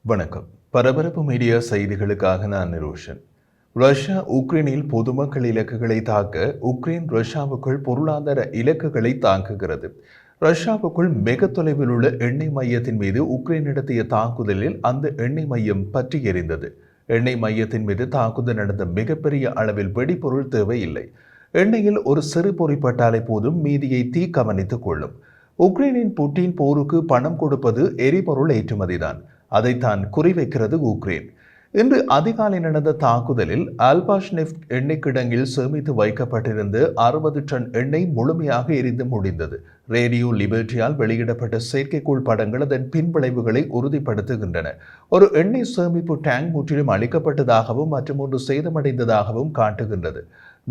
வணக்கம். பரபரப்பு மீடியா செய்திகளுக்காக நான் நிரோஷன். ரஷ்யா உக்ரைனில் பொதுமக்கள் இலக்குகளை தாக்க உக்ரைன் ரஷ்யாவுக்குள் பொருளாதார இலக்குகளை தாக்குகிறது. ரஷ்யாவுக்குள் மிக தொலைவில் உள்ள எண்ணெய் மையத்தின் மீது உக்ரைன் நடத்திய தாக்குதலில் அந்த எண்ணெய் மையம் பற்றி எரிந்தது. எண்ணெய் மையத்தின் மீது தாக்குதல் நடந்த மிகப்பெரிய அளவில் வெடிபொருள் தேவையில்லை. எண்ணெயில் ஒரு சிறு பொறிப்பட்டாலே போதும் மீதியை தீ கவனித்துக் கொள்ளும். உக்ரைனின் புட்டின் போருக்கு பணம் கொடுப்பது எரிபொருள் ஏற்றுமதிதான். அதைத்தான் குறிவைக்கிறது உக்ரைன். இன்று அதிகாலை நடந்த தாக்குதலில் ஆல்பாஷ்நெஃப்ட் எண்ணெய் கிடங்கில் சேமித்து வைக்கப்பட்டிருந்த 60 டன் எண்ணெய் முழுமையாக எரிந்து முடிந்தது. ரேடியோ லிபர்ட்டியால் வெளியிடப்பட்ட செயற்கைக்கோள் படங்கள் அதன் பின்விளைவுகளை உறுதிப்படுத்துகின்றன. ஒரு எண்ணெய் சேமிப்பு டேங்க் முற்றிலும் அளிக்கப்பட்டதாகவும் மற்றும் ஒன்று சேதமடைந்ததாகவும் காட்டுகின்றது.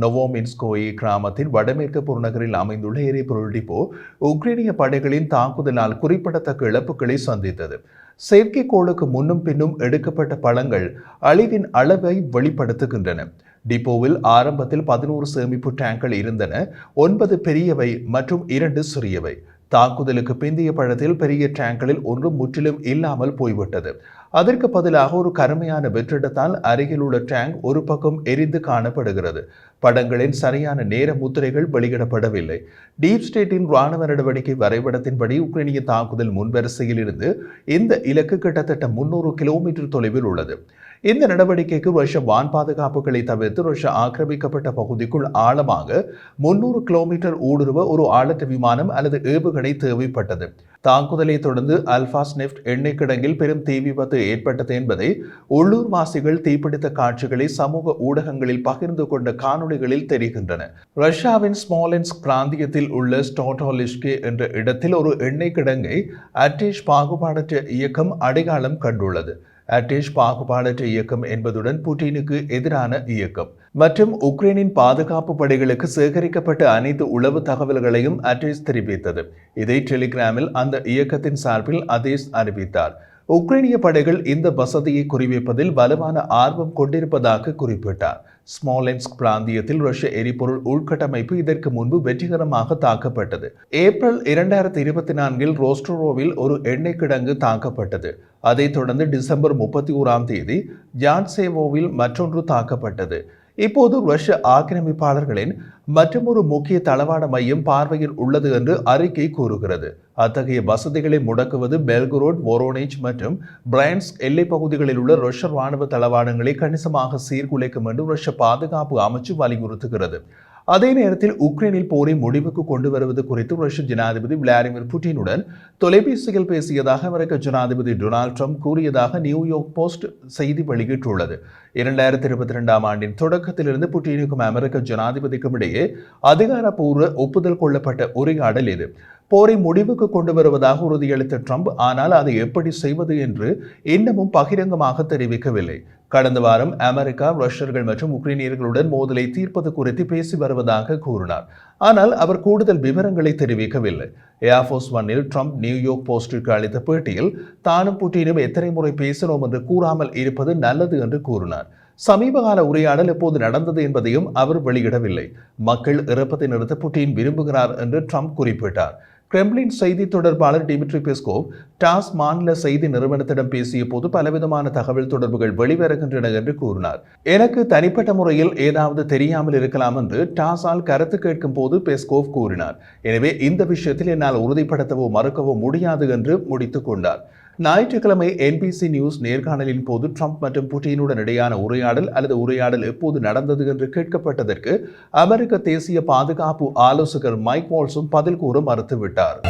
நொவோமின்ஸ்கோயி கிராமத்தின் வடமேற்கு புறநகரில் அமைந்துள்ள எரிபொருள் டிப்போ உக்ரைனிய படைகளின் தாக்குதலால் குறிப்பிடத்தக்க இழப்புகளை சந்தித்தது. செயற்கைக்கோளுக்கு முன்னும் பின்னும் எடுக்கப்பட்ட படங்கள் அழிவின் அளவை வெளிப்படுத்துகின்றன. டிப்போவில் ஆரம்பத்தில் 11 சேமிப்பு டேங்குகள் இருந்தன. 9 பெரியவை மற்றும் 2 சிறியவை. தாக்குதலுக்கு பிந்தைய படத்தில் பெரிய டேங்குகளில் ஒன்று முற்றிலும் இல்லாமல் போய்விட்டது. அதற்கு பதிலாக ஒரு கருமையான வெற்றிடத்தால் அருகில் உள்ள டேங்க் ஒரு பக்கம் எரிந்து காணப்படுகிறது. படங்களின் சரியான நேர முத்திரைகள் வெளியிடப்படவில்லை. டீப் ஸ்டேட்டின் ராணுவ நடவடிக்கை வரைபடத்தின்படி உக்ரைனிய தாக்குதல் முன்வரிசையில் இருந்து இந்த இலக்கு கிட்டத்தட்ட 300 கிலோமீட்டர் தொலைவில் உள்ளது. இந்த நடவடிக்கைக்கு ரஷ்ய வான் பாதுகாப்புகளை தவிர்த்து ரஷ்யா ஆக்கிரமிக்கப்பட்ட பகுதிக்குள் ஆழமாக 300 கிலோமீட்டர் ஊடுருவ ஒரு ஆளற்ற விமானம் அல்லது ஏவுகணை தேவைப்பட்டது. தாக்குதலை தொடர்ந்து ஆல்பாஷ்நெஃப்ட் எண்ணெய் கிடங்கில் பெரும் தீ விபத்து ஏற்பட்டது என்பதை உள்ளூர்வாசிகள் தீப்பிடித்த காட்சிகளை சமூக ஊடகங்களில் பகிர்ந்து கொண்ட காணொளிகளில் தெரிகின்றன. ரஷ்யாவின் ஸ்மோலென்ஸ்க் பிராந்தியத்தில் உள்ள ஸ்டோட்டோலிஷ்கே என்ற இடத்தில் ஒரு எண்ணெய் கிடங்கை அட்டேஷ் பாகுபாடற்ற இயக்கம் அடையாளம் கண்டுள்ளது. அட்டேஷ் பாகுபாடற்ற இயக்கம் என்பதுடன் புட்டினுக்கு எதிரான இயக்கம் மற்றும் உக்ரைனின் பாதுகாப்பு படைகளுக்கு சேகரிக்கப்பட்ட அனைத்து உளவு தகவல்களையும் அட்டேஷ் தெரிவித்தது. இதை டெலிகிராமில் அந்த இயக்கத்தின் சார்பில் அதேஷ் அறிவித்தார். உக்ரைனிய படைகள் இந்த வசதியை குறிவைப்பதில் வலுவான ஆர்வம் கொண்டிருப்பதாக குறிப்பிட்டார். ஸ்மோலென்ஸ்க் பிராந்தியத்தில் ரஷ்ய எரிபொருள் உள்கட்டமைப்பு இதற்கு முன்பு வெற்றிகரமாக தாக்கப்பட்டது. ஏப்ரல் 2024 ரோஸ்டோரோவில் ஒரு எண்ணெய் கிடங்கு தாக்கப்பட்டது. அதைத் தொடர்ந்து டிசம்பர் 31 யாட்சேவோவில் மற்றொன்று தாக்கப்பட்டது. இப்போது ரஷ்ய ஆக்கிரமிப்பாளர்களின் மற்றொரு முக்கிய தளவாட மையம் பார்வையில் உள்ளது என்று அறிக்கை கூறுகிறது. அத்தகைய வசதிகளை முடக்குவது பெல்கரோட், வோரோனேஜ் மற்றும் பிரான்ஸ்க் எல்லைப் பகுதிகளில் உள்ள ரஷ்ய ராணுவ தளவாடங்களை கணிசமாக சீர்குலைக்கும் என்று ரஷ்ய பாதுகாப்பு அமைச்சு வலியுறுத்துகிறது. அதே நேரத்தில் உக்ரைனில் போரை முடிவுக்கு கொண்டு வருவது குறித்து ரஷ்ய ஜனாதிபதி விளாடிமிர் புட்டினுடன் தொலைபேசியில் பேசியதாக அமெரிக்க ஜனாதிபதி டொனால்ட் ட்ரம்ப் கூறியதாக நியூயார்க் போஸ்ட் செய்தி வெளியிட்டுள்ளது. 2022 ஆண்டின் தொடக்கத்திலிருந்து புட்டினுக்கும் அமெரிக்க ஜனாதிபதிக்கும் இடையே அதிகாரப்பூர்வ ஒப்புதல் கொள்ளப்பட்ட உரையாடல் இது. போரை முடிவுக்கு கொண்டு வருவதாக உறுதியளித்த ட்ரம்ப் ஆனால் அதை எப்படி செய்வது என்று இன்னமும் பகிரங்கமாக தெரிவிக்கவில்லை. கடந்த வாரம் அமெரிக்கா ரஷ்யர்கள் மற்றும் உக்ரைனியர்களுடன் மோதலை தீர்ப்பது குறித்து பேசி வருவதாக கூறினார். ஆனால் அவர் கூடுதல் விவரங்களை தெரிவிக்கவில்லை. ஏர்ஃபோர்ஸ் ஒன்னில் ட்ரம்ப் நியூயார்க் போஸ்டிற்கு அளித்த பேட்டியில் தானும் புட்டினும் எத்தனை முறை பேசினோம் என்று கூறாமல் இருப்பது நல்லது என்று கூறினார். சமீபகால உரையாடல் எப்போது நடந்தது என்பதையும் அவர் வெளியிடவில்லை. மக்கள் இறப்பதை நிறுத்த புட்டின் விரும்புகிறார் என்று ட்ரம்ப் குறிப்பிட்டார். கிரெம்ளின் செய்தி தொடர்பாளர் டிமிட்ரி பெஸ்கோவ் டாஸ் மாநில செய்தி நிறுவனத்திடம் பேசிய போது பலவிதமான தகவல் தொடர்புகள் வெளிவருகின்றன என்று கூறினார். எனக்கு தனிப்பட்ட முறையில் ஏதாவது தெரியாமல் இருக்கலாம் என்று டாஸால் கருத்து கேட்கும் போது பெஸ்கோவ் கூறினார். எனவே இந்த விஷயத்தில் என்னால் உறுதிப்படுத்தவோ மறுக்கவோ முடியாது என்று முடித்துக் கொண்டார். ஞாயிற்றுக்கிழமை NBC நியூஸ் நேர்காணலின் போது ட்ரம்ப் மற்றும் புட்டினுடன் இடையான உரையாடல் எப்போது நடந்தது என்று கேட்கப்பட்டதற்கு அமெரிக்க தேசிய பாதுகாப்பு ஆலோசகர் மைக் வால்ஸும் பதில் கூற மறுத்துவிட்டார்.